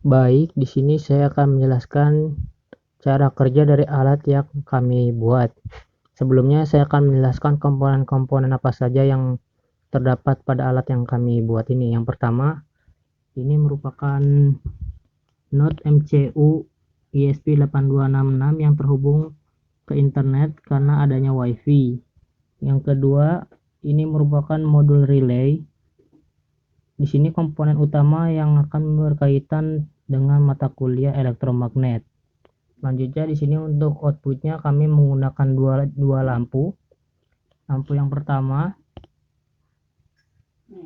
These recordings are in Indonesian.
Baik, di sini saya akan menjelaskan cara kerja dari alat yang kami buat. Sebelumnya saya akan menjelaskan komponen-komponen apa saja yang terdapat pada alat yang kami buat ini. Yang pertama, ini merupakan Node MCU ESP8266 yang terhubung ke internet karena adanya WiFi. Yang kedua, ini merupakan modul relay. Di sini komponen utama yang akan berkaitan dengan mata kuliah elektromagnet. Selanjutnya di sini untuk outputnya kami menggunakan dua lampu. Lampu yang pertama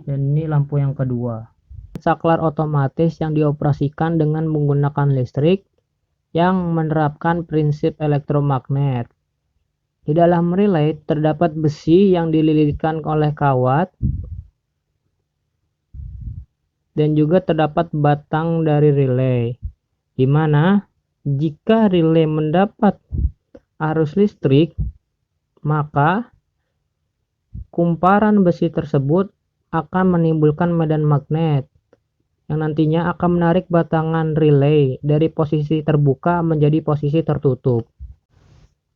dan ini lampu yang kedua. Saklar otomatis yang dioperasikan dengan menggunakan listrik yang menerapkan prinsip elektromagnet. Di dalam relay terdapat besi yang dililitkan oleh kawat dan juga terdapat batang dari relay, di mana jika relay mendapat arus listrik, maka kumparan besi tersebut akan menimbulkan medan magnet yang nantinya akan menarik batangan relay dari posisi terbuka menjadi posisi tertutup.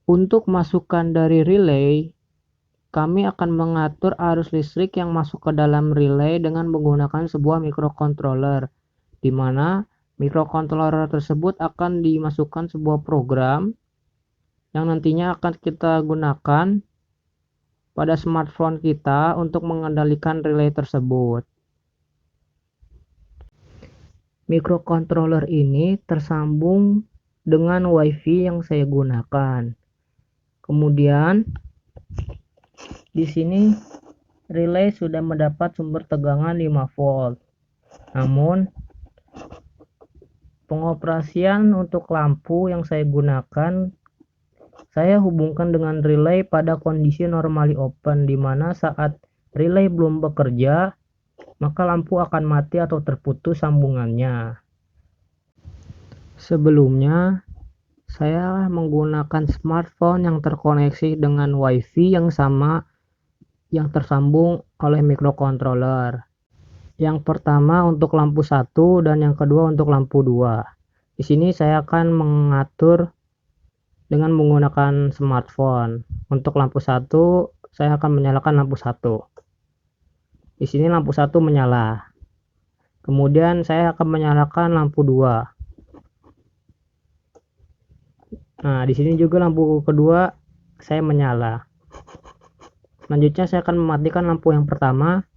Untuk masukan dari relay, kami akan mengatur arus listrik yang masuk ke dalam relay dengan menggunakan sebuah microcontroller, di mana microcontroller tersebut akan dimasukkan sebuah program yang nantinya akan kita gunakan pada smartphone kita untuk mengendalikan relay tersebut. Microcontroller ini tersambung dengan WiFi yang saya gunakan. Kemudian di sini relay sudah mendapat sumber tegangan 5 volt. Namun pengoperasian untuk lampu yang saya gunakan, saya hubungkan dengan relay pada kondisi normally open, di mana saat relay belum bekerja, maka lampu akan mati atau terputus sambungannya. Sebelumnya, saya menggunakan smartphone yang terkoneksi dengan WiFi yang sama yang tersambung oleh microcontroller. Yang pertama untuk lampu 1 dan yang kedua untuk lampu 2. Di sini saya akan mengatur dengan menggunakan smartphone. Untuk lampu 1, saya akan menyalakan lampu 1. Di sini lampu 1 menyala. Kemudian saya akan menyalakan lampu 2. Nah, di sini juga lampu kedua saya menyala. Selanjutnya saya akan mematikan lampu yang pertama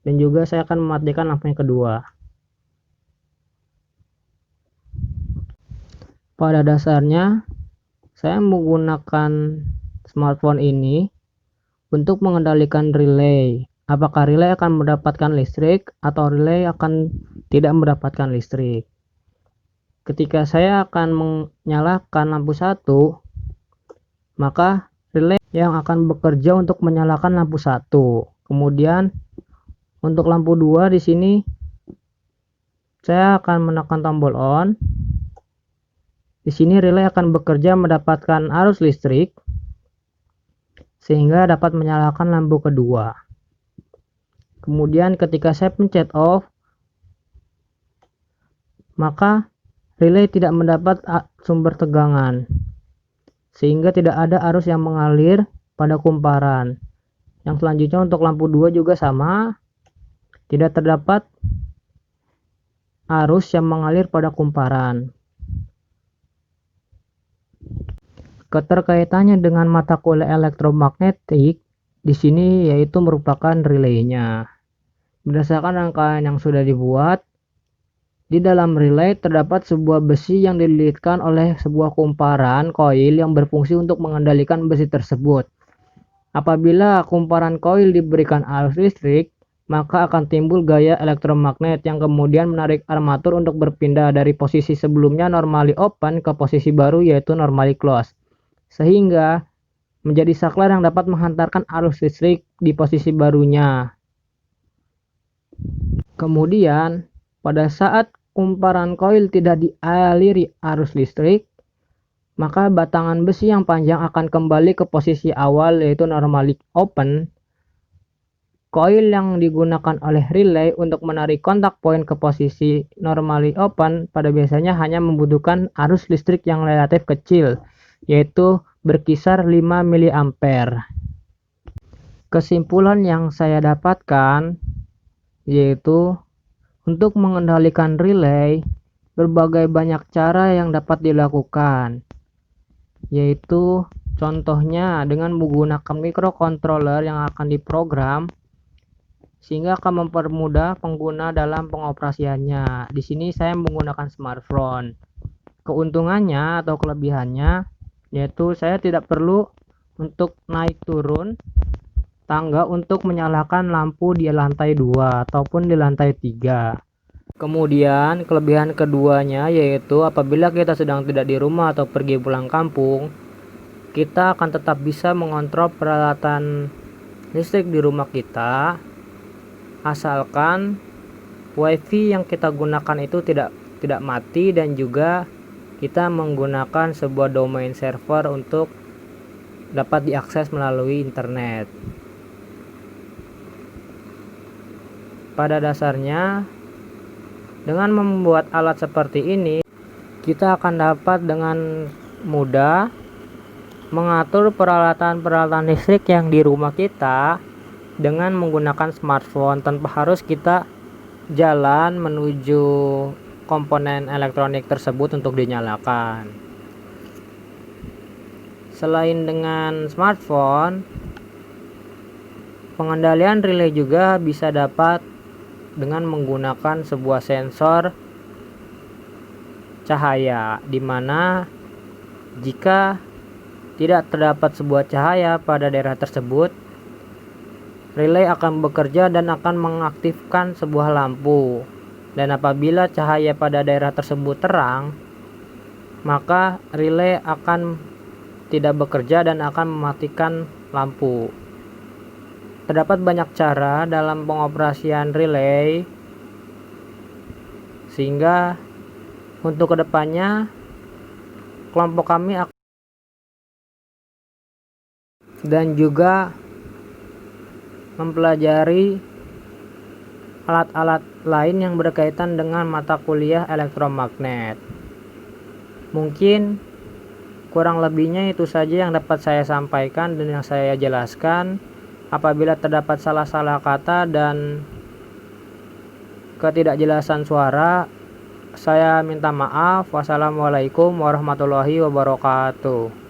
dan juga saya akan mematikan lampu yang kedua. Pada dasarnya saya menggunakan smartphone ini untuk mengendalikan relay. Apakah relay akan mendapatkan listrik atau relay akan tidak mendapatkan listrik. Ketika saya akan menyalakan lampu 1, maka relay yang akan bekerja untuk menyalakan lampu 1. Kemudian untuk lampu 2 di sini saya akan menekan tombol on. Di sini relay akan bekerja mendapatkan arus listrik sehingga dapat menyalakan lampu kedua. Kemudian ketika saya pencet off, maka relay tidak mendapat sumber tegangan sehingga tidak ada arus yang mengalir pada kumparan. Yang selanjutnya untuk lampu 2 juga sama, tidak terdapat arus yang mengalir pada kumparan. Keterkaitannya dengan mata kuliah elektromagnetik di sini yaitu merupakan relaynya. Berdasarkan rangkaian yang sudah dibuat, di dalam relay terdapat sebuah besi yang dililitkan oleh sebuah kumparan koil yang berfungsi untuk mengendalikan besi tersebut. Apabila kumparan koil diberikan arus listrik, maka akan timbul gaya elektromagnet yang kemudian menarik armatur untuk berpindah dari posisi sebelumnya normally open ke posisi baru yaitu normally close, sehingga menjadi saklar yang dapat menghantarkan arus listrik di posisi barunya. Kemudian pada saat kumparan koil tidak dialiri arus listrik, maka batangan besi yang panjang akan kembali ke posisi awal yaitu normally open Koil yang digunakan oleh relay untuk menarik kontak poin ke posisi normally open pada biasanya hanya membutuhkan arus listrik yang relatif kecil, yaitu berkisar 5 mA. Kesimpulan yang saya dapatkan yaitu untuk mengendalikan relay, berbagai banyak cara yang dapat dilakukan, yaitu contohnya dengan menggunakan microcontroller yang akan diprogram sehingga akan mempermudah pengguna dalam pengoperasiannya. Di sini saya menggunakan smartphone. Keuntungannya atau kelebihannya yaitu saya tidak perlu untuk naik turun tangga untuk menyalakan lampu di lantai 2 ataupun di lantai 3. Kemudian kelebihan keduanya yaitu apabila kita sedang tidak di rumah atau pergi pulang kampung, kita akan tetap bisa mengontrol peralatan listrik di rumah kita asalkan wifi yang kita gunakan itu tidak mati dan juga kita menggunakan sebuah domain server untuk dapat diakses melalui internet. Pada dasarnya, dengan membuat alat seperti ini, kita akan dapat dengan mudah mengatur peralatan-peralatan listrik yang di rumah kita dengan menggunakan smartphone tanpa harus kita jalan menuju komponen elektronik tersebut untuk dinyalakan. Selain dengan smartphone, pengendalian relay juga bisa dapat dengan menggunakan sebuah sensor cahaya, di mana jika tidak terdapat sebuah cahaya pada daerah tersebut, relay akan bekerja dan akan mengaktifkan sebuah lampu. Dan apabila cahaya pada daerah tersebut terang, maka relay akan tidak bekerja dan akan mematikan lampu. Terdapat banyak cara dalam pengoperasian relay, sehingga untuk kedepannya kelompok kami akan dan juga mempelajari alat-alat lain yang berkaitan dengan mata kuliah elektromagnet. Mungkin kurang lebihnya itu saja yang dapat saya sampaikan dan yang saya jelaskan. Apabila terdapat salah-salah kata dan ketidakjelasan suara, saya minta maaf. Wassalamualaikum warahmatullahi wabarakatuh.